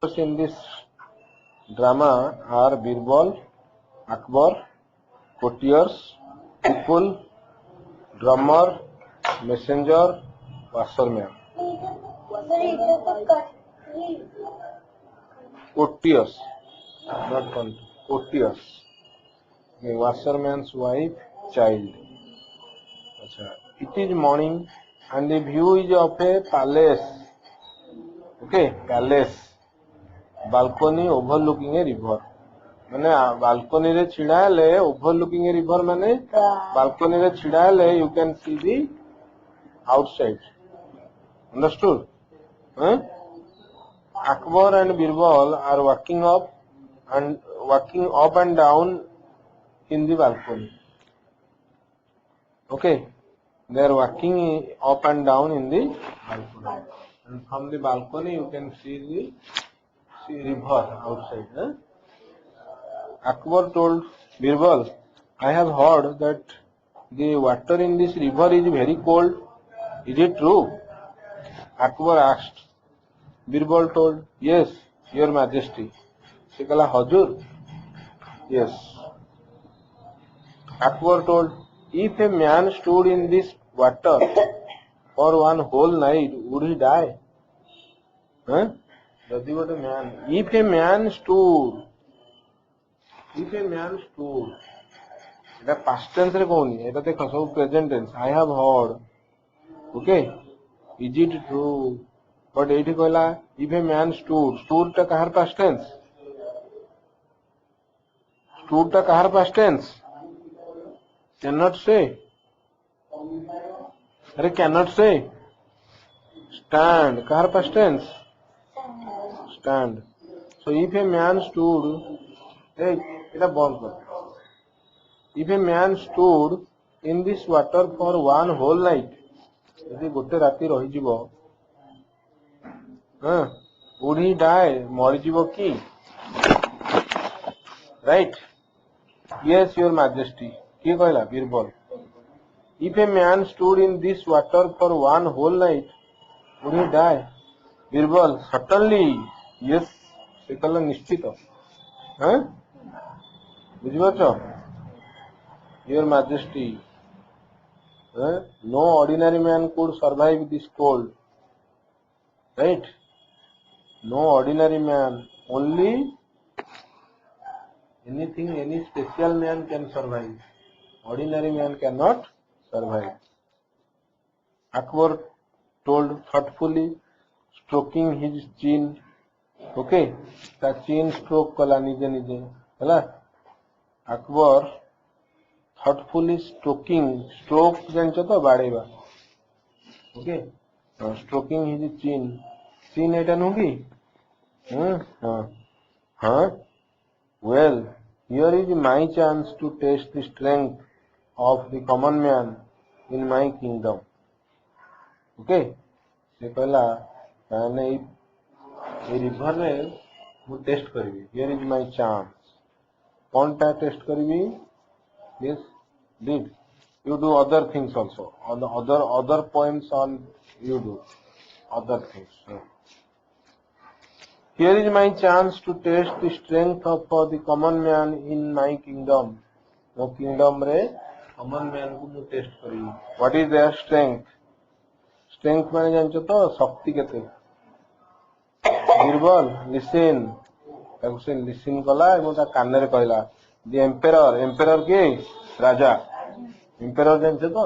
In this drama are Birbal, Akbar, courtiers, people, drummer, messenger, washerman. Courtiers, not courtiers. Okay, washerman's wife, child. It is morning and the view is of a palace. Okay, palace. Balcony overlooking a river. माने balcony रे छिड़ा ले overlooking a river माने balcony रे छिड़ा ले you can see the outside. Understood? Huh? Akbar and Birbal are walking up and down in the balcony. Okay, they are walking up and down in the balcony, and from the balcony you can see the river outside. Huh? Akbar told Birbal, I have heard that the water in this river is very cold. Is it true? Akbar asked. Birbal told, yes, your majesty. Se kala Hajur? Yes. Akbar told, if a man stood in this water for one whole night, would he die? Huh? If a man stood, এটা past tense রে কওনি, এটা দেখো সব present tense. I have heard. Okay? Is it true? But এইটি কইলা if a man stood টা কাহার past tense? Stood টা কাহার past tense? Cannot say. अरे cannot say. Stand কাহার past tense? Stand. So if a man stood, এটা বন্ধ কর. If a man stood in this water for one whole night, যদি গোটে রাতি ରହିଯିବ, would he die? ମରିଯିବ କି? Right? Yes, your majesty. କିଏ କହିଲା? Birbal. If a man stood in this water for one whole night, would he die? Birbal, certainly. Yes, ସେ କହିଲା ନିଶ୍ଚିତ. ବୁଝିପାରୁଛ? Your majesty, no ordinary man could survive this cold. Right? No ordinary man, only any special man can survive. Ordinary man cannot survive. Akbar told thoughtfully, stroking his chin. Okay, ता chin stroke कला निजे निजे, है Akbar thoughtfully stroke जानचो तो बाड़ेबा. Okay, stroking his chin. Chin Etah नुगी? Well, here is my chance to test the strength of the common man in my kingdom. Okay, से कहला मैंने ये रिवर रे मु टेस्ट करबी. Here is my chance. कौन टा टेस्ट करबी? Yes, did. You do other things also. On the other points on you do other things. Here is my chance to test the strength of the common man in my kingdom. No kingdom re common man को मु test करी. What is their strength? Strength माने जानचो तो शक्ति केते. Birbal, listen. ताको से listen कला एवं ता कान रे कहला. The emperor के राजा. Emperor जानचो तो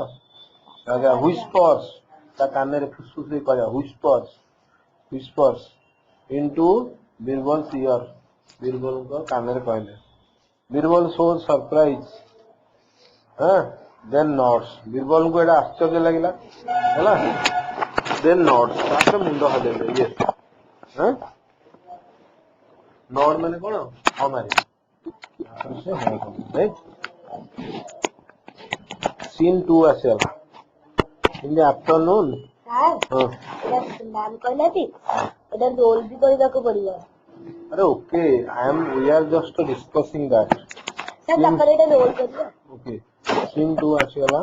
राजा whispers. ता कान रे फुसफुस रे कहला whispers into Birbal's ear. Birbal को कान रे कहले. Birbal shows surprise. Then nods. Birbal को एटा आश्चर्य लागिला. हैला? Then nods. ताके मुंडो हलेले. Yes. नॉड माने कोन? हमारे. Right? Scene 2 आसेल. In the afternoon. एटा नाम कहला थी. एटा रोल भी करबा को पड़ियो. अरे okay, we are just discussing that. Sir तापर एटा रोल करियो. Okay. Scene 2 आसेला.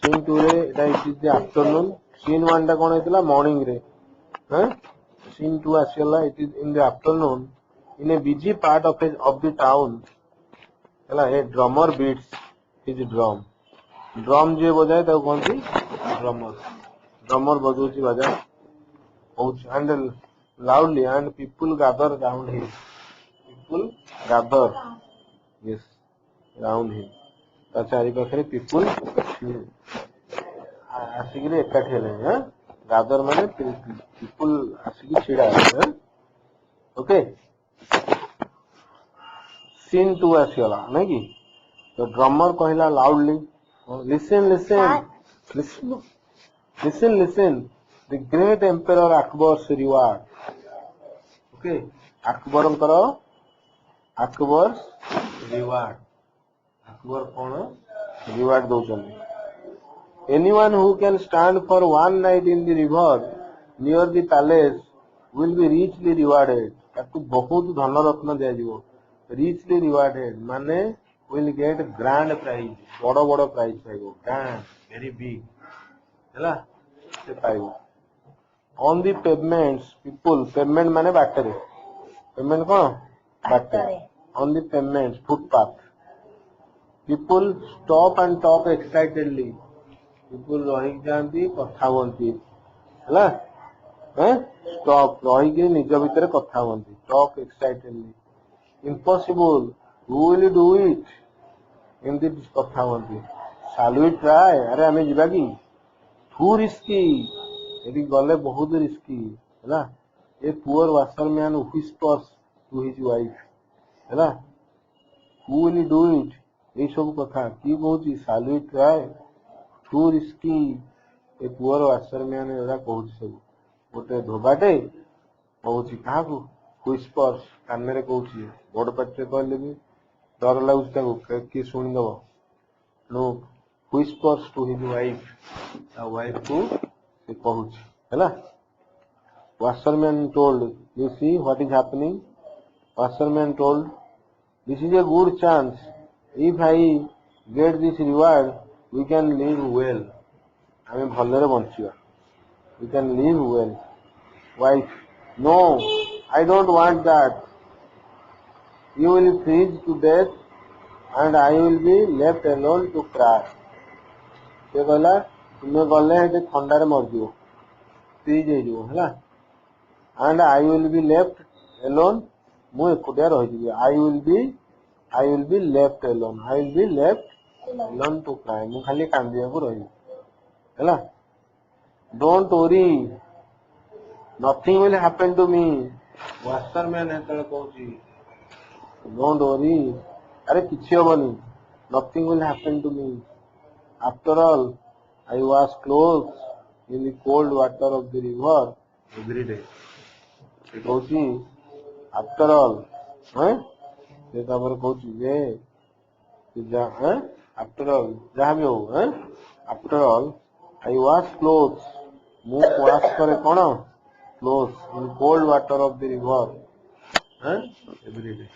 Scene 2 रे एटा it is the afternoon. Scene 1 टा कोन हेतला मॉर्निंग रे. scene 2 ଆସିଗଲା. It is in the afternoon in a busy part of the town. ହେଲା, a drummer beats his drum. Drum ଯିଏ ବଜାଏ ତାକୁ କହନ୍ତି drummer. Drummer ବଜଉଛି ବାଜା ହଉଛି and loudly and people gather round him. People gather, yes, round him. ତା ଚାରି ପାଖରେ people ଆସିକିରି ଏକାଠି ହେଲେଣି. ଗାଦର ମାନେ ପିପୁଲ ଆସିକି ଛିଡା ହେଲେ. ଓକେ, ସିନ୍ 2 ଆସିଗଲା ନାଇଁ କି? ତ ଡ୍ରମର କହିଲା loudly, listen listen listen listen the great emperor Akbar's reward. Okay, Akbar reward. Akbar କଣ ରିୱାର୍ଡ ଦଉଛନ୍ତି? Anyone who can stand for one night in the river near the palace will be richly rewarded. ତାକୁ ବହୁତ ଧନ ରତ୍ନ ଦିଆଯିବ. richly rewarded ମାନେ will get grand prize, ବଡ ବଡ prize ପାଇବ. grand, very big, ହେଲା, ସେ ପାଇବ. on the pavements people, pavement ମାନେ ବାଟରେ, pavement କଣ ବାଟରେ, on the pavements footpath people stop and talk excitedly. people ରହିକି ଯାଆନ୍ତି, କଥା ହୁଅନ୍ତି, ହେଲା, stop ରହିକି ନିଜ ଭିତରେ କଥା ହୁଅନ୍ତି, talk excitedly. impossible, who will do it, ଏମିତି କଥା ହୁଅନ୍ତି. shall we try, ଆରେ ଆମେ ଯିବା କି? too risky, ଏଠି ଗଲେ ବହୁତ ରିସ୍କି, ହେଲା. a poor washerman whispers to his wife, ହେଲା. who will do it, ଏଇ ସବୁ କଥା କିଏ କହୁଛି? shall we try, too risky, ଏ ପୁଅର ୱାସରମ୍ୟାନ ଏଗୁଡା କହୁଛି ସବୁ. ଗୋଟେ ଧୋବାଟେ କହୁଛି କାହାକୁ? ହୁଇସ୍ପର୍ସ, କାନରେ କହୁଛି. ବଡ ପାଟିରେ କହିଲେ ବି ଡର ଲାଗୁଛି ତାକୁ, କିଏ ଶୁଣିଦବ. ତେଣୁ ହୁଇସ୍ପର୍ସ ଟୁ ହିଜ ୱାଇଫ, ତା ୱାଇଫ କୁ ସେ କହୁଛି, ହେଲା. Washerman told, you see what is happening? Washerman told, this is a good chance. if I get this reward we can live well. ଆମେ ଭଲରେ ବଞ୍ଚିବା. we can live well. wife, no, I don't want that. you will freeze to death and I will be left alone to cry. ସେ କହିଲା ତୁମେ ଗଲେ ସେଠି ଥଣ୍ଡାରେ ମରିଯିବ, ଫ୍ରିଜ୍ ହେଇଯିବ, ହେଲା. and I will be left alone, ମୁଁ ଏକୁଟିଆ ରହିଯିବି. I will be left alone. I will be left alone to cry. ମୁଁ ଖାଲି କାନ୍ଦିବାକୁ ରହିବି, ହେଲା. don't worry, nothing will happen to me. ୱାସରମ୍ୟାନ ଯେତେବେଳେ କହୁଛି don't worry, ଆରେ କିଛି ହବନି. nothing will happen to me. after all I wash clothes in the cold water of the river every day. ସେ କହୁଛି after all, ସେ ତାପରେ କହୁଛି ଯେ after all ଯାହା ବି ହଉ, after all I wash clothes, ମୁଁ wash କରେ କଣ? clothes in cold water of the river every day.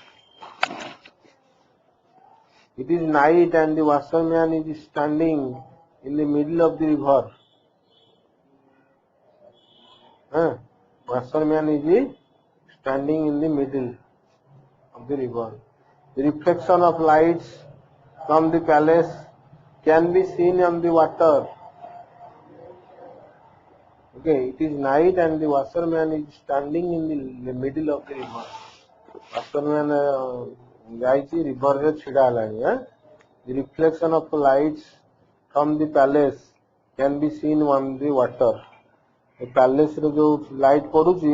it is night and the washerman is standing in the middle of the river. washerman is standing in the middle of the river. The reflection of lights from the palace can be seen on the water. Okay, it is night and the washerman is standing in the middle of the river. washerman ଯାଇଛି river ରେ ଛିଡା ହେଲାଣି. The reflection of lights from the palace can be seen on the water. A palace ରେ ଯୋଉ light ପଡୁଛି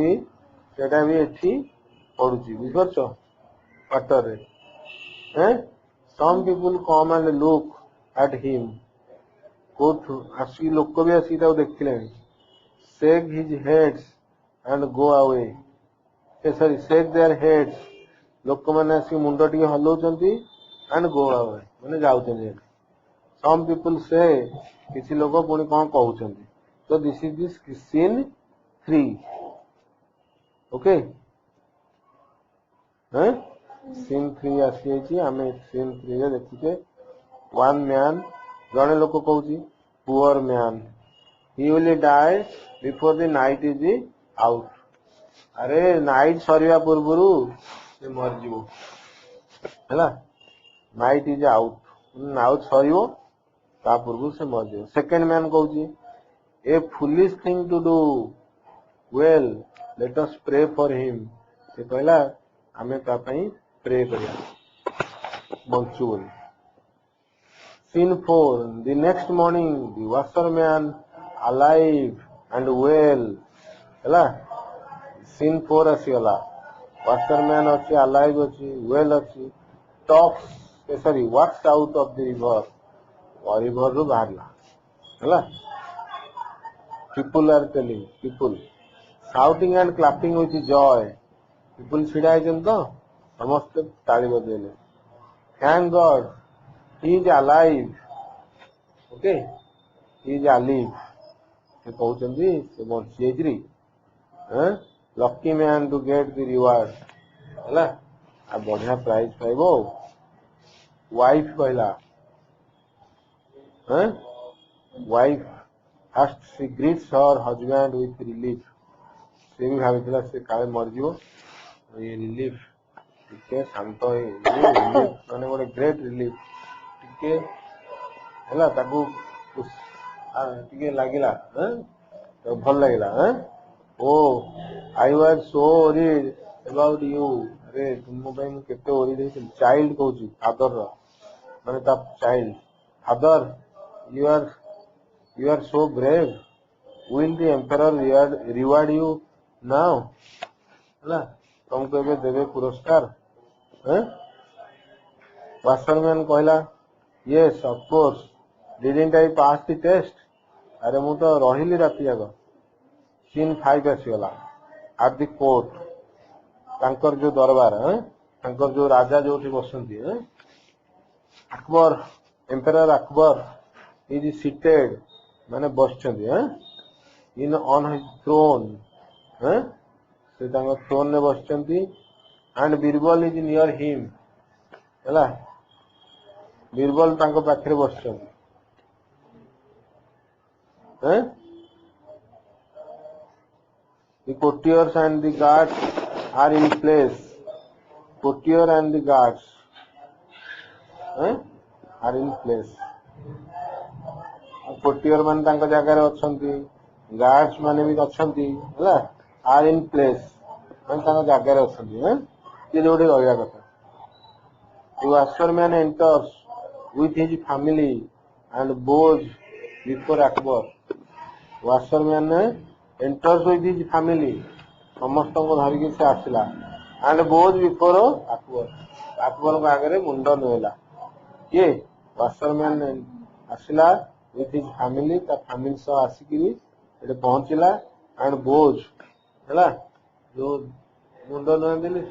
ସେଟା ବି ଏଠି ପଡୁଛି, ବୁଝିପାରୁଛ, ୱାଟର ରେ. some people come and look at him. କୋଉଠୁ ଆସିକି ଲୋକ ବି ଆସିକି ତାକୁ ଦେଖିଲେଣି. shake his heads and go away. sorry, shake their heads, ଲୋକମାନେ ଆସିକି ମୁଣ୍ଡ ଟିକେ ହଲଉଛନ୍ତି, and go away ମାନେ ଯାଉଛନ୍ତି. some people say, କିଛି ଲୋକ ପୁଣି କଣ କହୁଛନ୍ତି. so this is this scene 3. okay, scene 3 ଆସିଯାଇଛି. ଆମେ scene 3 ରେ ଦେଖୁଛେ one man, ଜଣେ ଲୋକ କହୁଛି poor man, he will die before the night is out. अरे नाइट सरिया पूर्वरु से मर जीवो हैला नाइट इज आउट आउट सरियो ता पूर्व से मर जीवो सेकंड मैन कहूची a foolish thing to do well let us pray for him से कहला आमे ता पई प्रे करिया बंचू बोली Scene 4. The next morning, the washerman alive and well. ହେଲା Scene 4 ଆସିଗଲା washerman ଅଛି alive ଅଛି well ଅଛି talks sorry walks out of the river river ରୁ ବାହାରିଲା ହେଲା people are telling people shouting and clapping with joy people ଛିଡ଼ା ହେଇଛନ୍ତି ତ ସମସ୍ତେ ତାଳି ବଜେଇଲେ thank God he is alive okay he is alive ସେ କହୁଛନ୍ତି ସେ ବଞ୍ଚି ଯାଇଛିରି lucky man to get the reward है आ बढ़िया प्राइज पाइबो वाइफ कहला wife first she greets her husband with relief से भी भावितला से काले मर जीवो ये रिलीफ टिके शांत रिलीफ माने गोटे ग्रेट रिलीफ टिके हैला ताकू टिके लागिला तो भल लागिला Oh, I was so worried about you. अरे तुम भाई मैं कितने worried है चाइल्ड कहूँ फादर मैंने तब child father you are so brave. Will the emperor reward you now? है ना तुमको ଏବେ देवे पुरस्कार वासरमैन कहला yes of course didn't I pass the test अरे मु तो रहिली राति जाक Scene 5 आसीगला at the court तांकर जो दरबार तांकर जो राजा जो बसंती Akbar emperor Akbar is seated माने बसचंती इन ऑन हिज थ्रोन से तांकर थ्रोन ने बसचंती and Birbal is near him हैला बीरबल तांको पाखरे बसचंती The courtiers and the guards are in place. Courtier and the guards are in place. Courtier man तांका जगह रे अछंती, guards माने भी अछंती, हैला are in place. man तांका जगह रे अछंती, ये जोड़ी रहया कथा. The washerman enters with his family and bows before Akbar. Washerman enters with his family समस्त को धरिकी से आसला and bows before Akbar Akbar को आगे मुंड नुला ये वासरमैन आसला विथ हिज फैमिली ता फैमिली सह आसिकी एटे पहुंचला एंड बोज हैला जो मुंड नुआ देली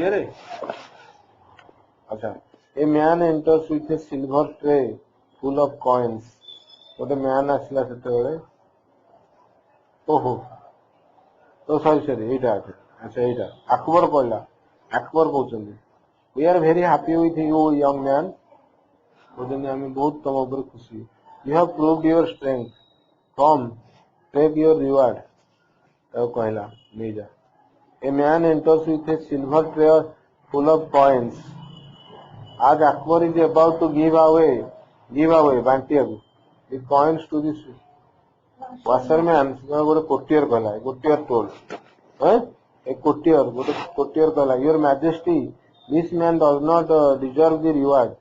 ये रे अच्छा ए man enters with a silver tray full of coins गोटे मैन आसला सेते बेले ओहो तो सॉरी एटा अच्छा एटा अकबर कहला अकबर कहउछंदी we are very happy with you young man बोलने हमें बहुत तुम ऊपर खुशी you have proved your strength come take your reward तो कहला ले जा a man enters with a silver tray full of coins आज Akbar is about to give away बांटिया the coins to this washerman गोटे कोटियर कहला कोटियर टोल्ड ए कोटियर कहला your majesty this man does not deserve the reward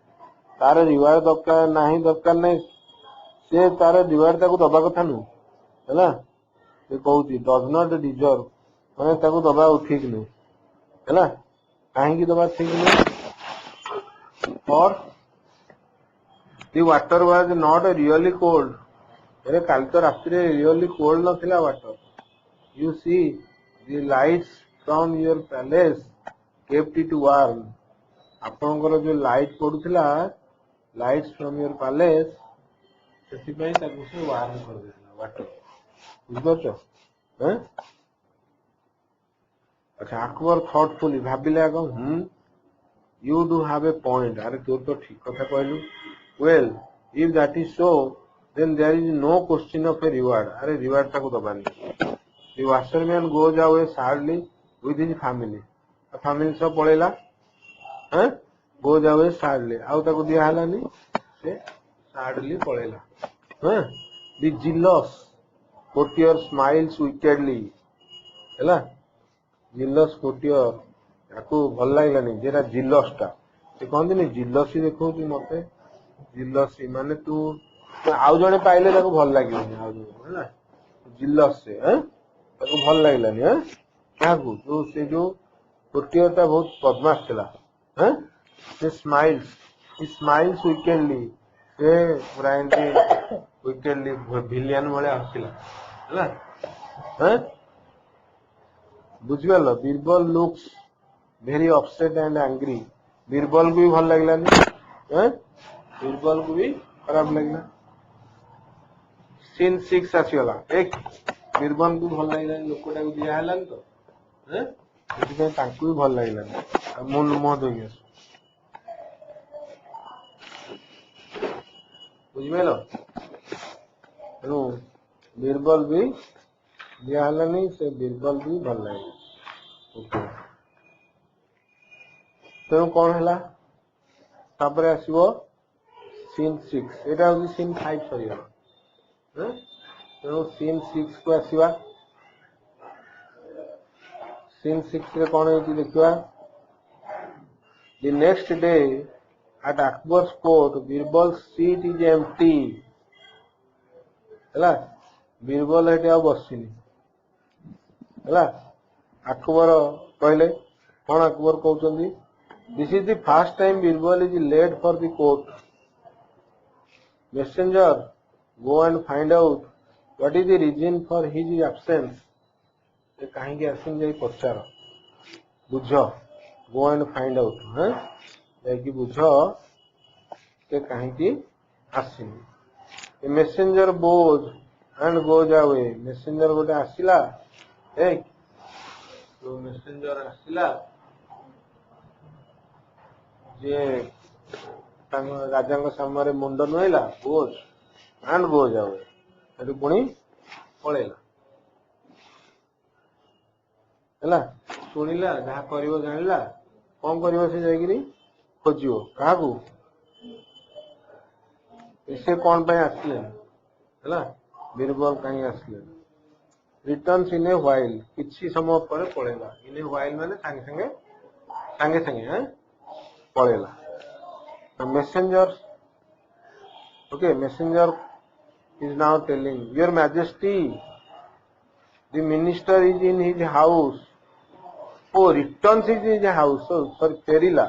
तार reward दरकार नहीं से तार रिवार्ड ताको दबा कथा नु हैला से कहूची डज नॉट डिजर्व माने ताको दबा ठीक नहीं हैला काहे की दबा ठीक नहीं और the water was not really cold अरे काल तो रात्रि रियली कोल्ड नथिला water you see the lights from your palace kept it warm आपनकर जो लाइट पडुथिला लाइट्स फ्रॉम योर पैलेस सेति पई ताकू से वार्म कर देला वाटर बुझछो हैं अच्छा अकबर थॉटफुली भाबिला को you do have a point अरे तोर तो ठीक कथा कहलु well if that is so then there is no question of a reward अरे रिवार्ड ताको दबानी The washerman goes away sadly with his family. Family सब पळेला हैं goes away sadly आउ ताको दिया हलानी से sadly पळेला हैं the jealous courtier smiles wickedly ହେଲା jealous courtier ताको भल लागलानी जेरा jealous टा से कहंदिनी jealousy देखौची मते jealousy माने तू आउ जणे पाइले ताको भल लागिबनी आउ जणे ହେଲା jealous से हैं ताको भल लागलानी हैं क्या को जो से जो courtier टा बहुत बदमाश थिला हैं से स्माइल्स wickedly से पूरा एंटी wickedly विलियन भले हसिला ହେଲା हैं बुझिगल Birbal looks very upset and angry Birbal को भी भल लागलानी हैं बीरबल को भी खराब लागला सीन 6 आसीगला एक बीरबल को भल लागलानी लोकटा को दिया हलान तो हैं ସେଥିପାଇଁ ତାଙ୍କୁ ବି ଭଲ ଲାଗିଲାନି ଆଉ ମୁଁ ମୁହଁ ଧୋଇକି ଆସୁ ବୁଝିପାରିଲ ତେଣୁ बीरबल भी दिया हलानी से बीरबल भी भल लागला ओके तेणु कौन है तापर आसो सीन 6 एटा हूँ सीन 5 सरीगला तेणु सीन 6 को आसवा सीन 6 रे कौन है देखा the next day at Akbar's court Birbal's seat is empty ହେଲା बीरबल एटे आ बसिनी ହେଲା अकबर कहले कौन Akbar कहउचंदी this is the first time Birbal is late for the court messenger go and find out what is the reason for his absence कहीं आसन जाई पचार बुझ go and find out हैं जाकि बुझ के कहीं आसिनी messenger bows and goes away messenger गोटे आसिला एक तो मेसेंजर आसिला जे राजा सामने मुंड नुइला बोज एंड गोज अवे पुणी पळेला ହେଲା ଶୁଣିଲା ଯାହା କରିବ ଜାଣିଲା କଣ କରିବ ସେ ଯାଇକିରି खोजियो काकू इसे कौन पे आसले हला बीरबल कहीं आसले रिटर्न्स इन ए व्हाइल किछि समय पर पळेला इन ए व्हाइल माने संगे संगे हैं पळेला messenger okay messenger is now telling your majesty the minister is in his house oh returns is in his house so sorry फेरिला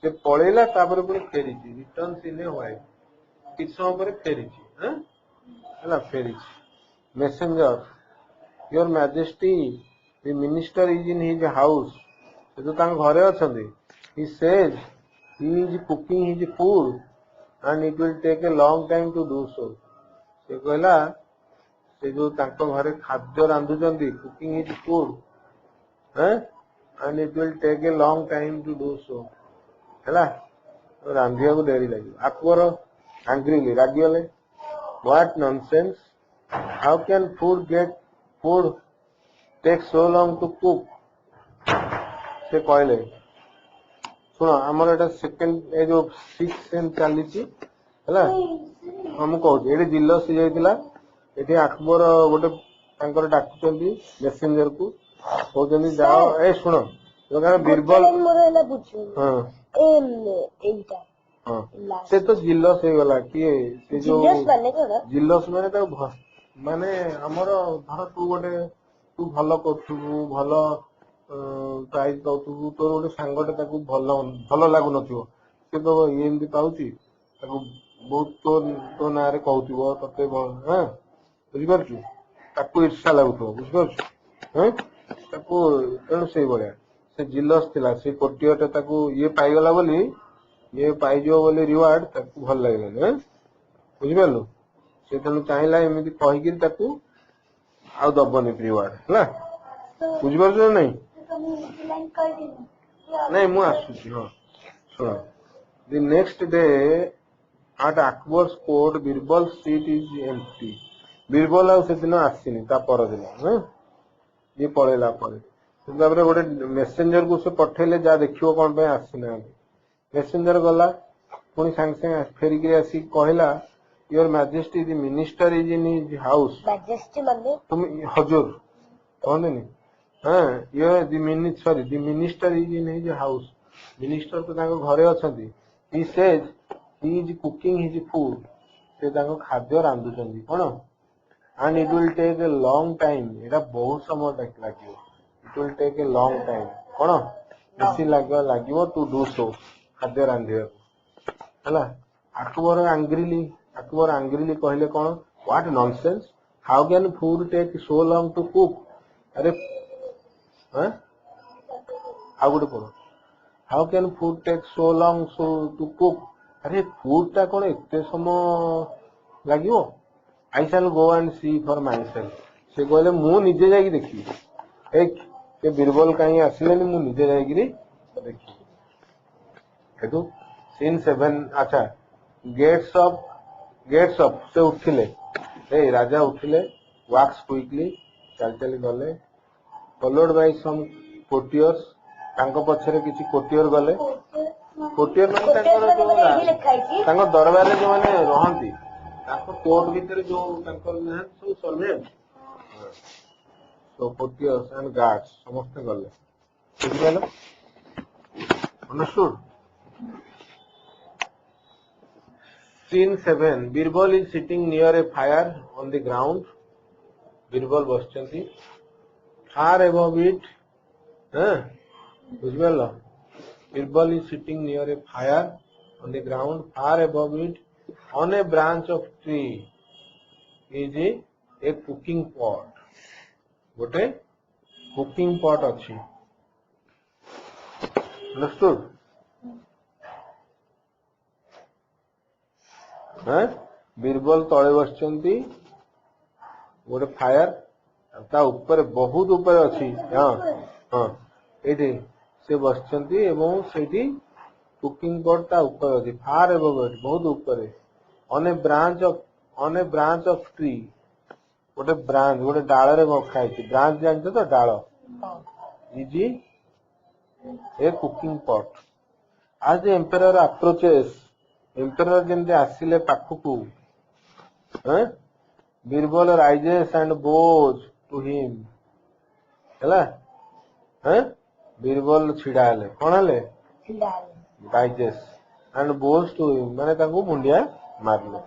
से पळेला तापर पुनी फेरिची रिटर्न्स इन ए व्हाइल किछ समय पर फेरिची हैं हला फेरिची messenger your majesty the minister is in his house से तो तांग घरे अछंदी he says he is cooking his food and it will take a long time to do so से कहला से जो तांको घरे खाद्य रांधुचंदी कुकिंग हिज फूड हैं and it will take a long time to do so हला रांधिया को डेरी लगी अकबर एंग्रीली रागियले what nonsense how can food take so long to cook से कहले सुन हमर एटा सेकंड ए जो 6 सेंट चली छी हला हम कहू एडी जिल्लो से जाइतिला एठी अकबर गोटे तांकर डाकुचंदी मैसेंजर को कहउचंदी जाओ ए सुनो लोगा बीरबल मोरेला बुझो हां एटा हां से तो जिल्लो से गला कि से जो जिल्लोस माने तो माने हमर धर तू गोटे तू भलो करथु भलो प्राइस दउथु तो गोटे सांगटे ताकू भलो भलो लागु नथियो से तो ये एमती पाउची ताकू बहुत तो नारे कहउथिबो तते हां बुझि परछु ताकू ईर्ष्या लागुथो बुझि परछु हैं ताकू तेणु से बढिया से जिलस थिला से कोटियोटा ताकू ये पाइगला बोली ये पाइजो बोली रिवार्ड ताकू भल लागले हैं बुझि परलु से तेणु चाहला एमिति कहि कि ताकू आ दबनी रिवार्ड हला बुझि परछु नहीं नहीं मु आसुची हां सुनो the next day at Akbar's court Birbal's seat is empty Birbal आ से दिन आसीनी ता पर दिन हैं ये पळेला पळे तापर गोटे मेसेंजर को से पठेले जा देखियो कौन पे आसीना मेसेंजर गला पुणी सांगे सांगे फेरिक आसी कहला your majesty the minister is in his house majesty माने तुम हजूर कहने हाँ your sorry the minister is in his house minister तो तांको घरे अछंती he says he is cooking his food से तांको खाद्य रांधुचंदी कोन and it will take a long time एटा बहुत समय तक लागियो it will take a long time कोन बेसी लागियो to do so खाद्य रांधियो हला अकबर angrily कहले कोन what nonsense how can food take so long to cook अरे हां आ गुड कोन how can food take so long to cook अरे फूड ता कोन एते समय लागियो I shall go and see for myself से कहले मु निजे जाई देखी एक के बीरबल कहीं आसिलेनी मु निजे जाई देखी हेतु सीन 7 अच्छा गेट्स ऑफ से उठिले ए राजा उठिले वॉक्स क्विकली चल चल गले फॉलोड बाय सम कोटियर्स तांको पछरे किछि कोटियर गले कोटियर माने तांको दरबार रे जो माने रहंती तांको कोर्ट भीतर जो तांको नहत सब servant so courtiers and guards समस्त गले ठीक है ना understood scene 7 Birbal is sitting near a fire on the ground Birbal बसचंती फार अबव इट हां बुझबेलो Birbal is sitting near a fire on the ground far above it on a branch of tree is a cooking pot गोटे cooking pot अच्छी understood हाँ बीरबल तले बसचंती गोटे fire ता ऊपर बहुत ऊपर अच्छी हाँ हाँ एठी से बसचंती एवं सेठी कुकिंग पॉट ता ऊपर अच्छी फार अबव इट बहुत ऊपर on a branch of tree गोटे ब्रांच गोटे डाल रे रखा है ब्रांच जानते तो डाल is a cooking pot as the emperor approaches emperor जेंते आसिले पाखकू हैं Birbal rises and bows to him हैला हैं बीरबल छिड़ा ले कोन ले rises and bows to him माने तांको मुंडिया मारले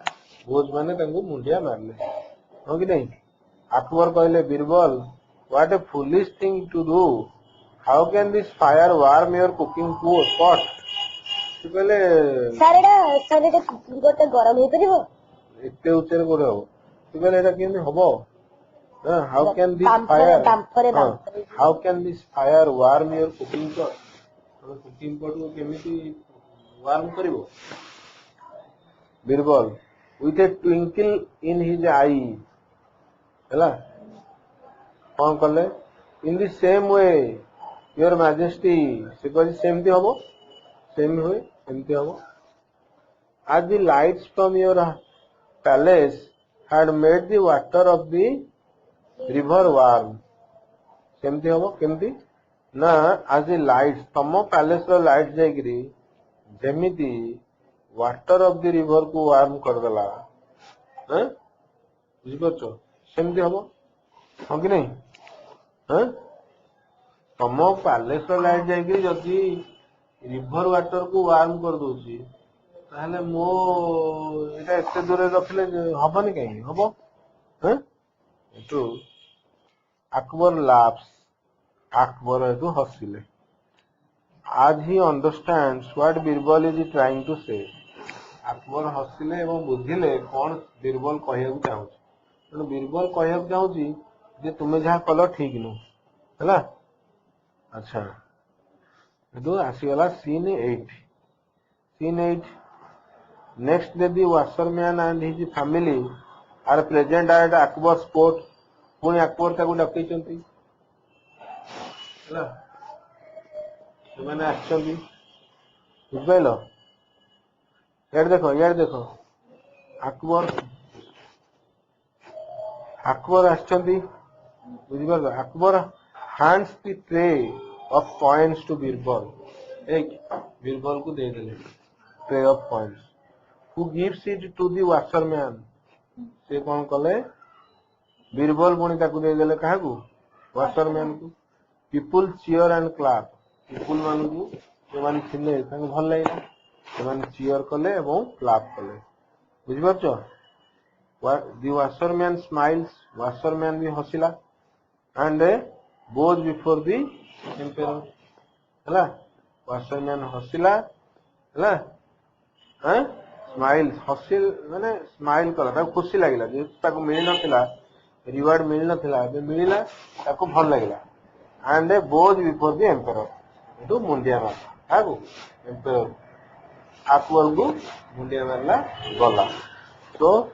बोझ माने तांको मुंडिया मारले हो कि नहीं अकबर कहले Birbal what a foolish thing to do how can this fire warm your cooking pot से कहले सर एटा कुकिंग पॉट गरम हे परिबो एते उचर कोरे हो से कहले एटा केने हबो how can this fire warm your cooking pot को केमिति वार्म करिवो Birbal with a twinkle in his eye हैला कौन कले in the same way your majesty से कहि सेमती हबो सेम होय सेमती हबो as the lights from your palace had made the water of the river warm सेमती हबो केमती ना as the lights तम पैलेस रो लाइट जाईकरी जेमिति वाटर ऑफ द रिवर को वार्म कर देला हैं बुझ परछो सेमती हबो हो कि नहीं हैं तम पैलेस रो लाइट जाईकरी जदी रिवर वाटर को वार्म कर दोची ताहले मो एटा एते दूर रखले हबनी कहीं हबो हैं तो अकबर लाफ्स अकबर तो हसिले आज ही understands what Birbal is trying to say Akbar हसिले एवं बुझिले कौन बीरबल कहयाकू चाहूची तेणु बीरबल कहयाकू चाहूची जे तुमे जहाँ कल ठीक नु हैला अच्छा एदो आसीगला scene 8 next day the washerman and his family are present at Akbar's court पुणी अकबर ताकू डकैचंती हैला मैंने आछंती बुझलो यार देखो अकबर आछंती बुझिपार Akbar hands the tray of coins to Birbal एक बीरबल को दे देले tray of coins who gives it to the washerman से कौन कले बीरबल पुणी ताकू दे देले काहाकू वॉशरमैन को people cheer and clap people मानू जो मान थिले तांको भल लागला से मान चीयर कले एवं क्लैप कले बुझिपारछो द वॉशरमैन स्माइल्स वॉशरमैन भी हसिला and bows before the emperor हला वॉशरमैन हसिला हला हैं स्माइल हसिल माने स्माइल कला ताको खुशी लागिला जे ताको मिल नथिला रिवार्ड मिल नथिला बे मिलिला ताको भल लागिला and bows before the emperor एटू मुंडिया मार काको एम्पेरर अकबर को मुंडिया मारला गला तो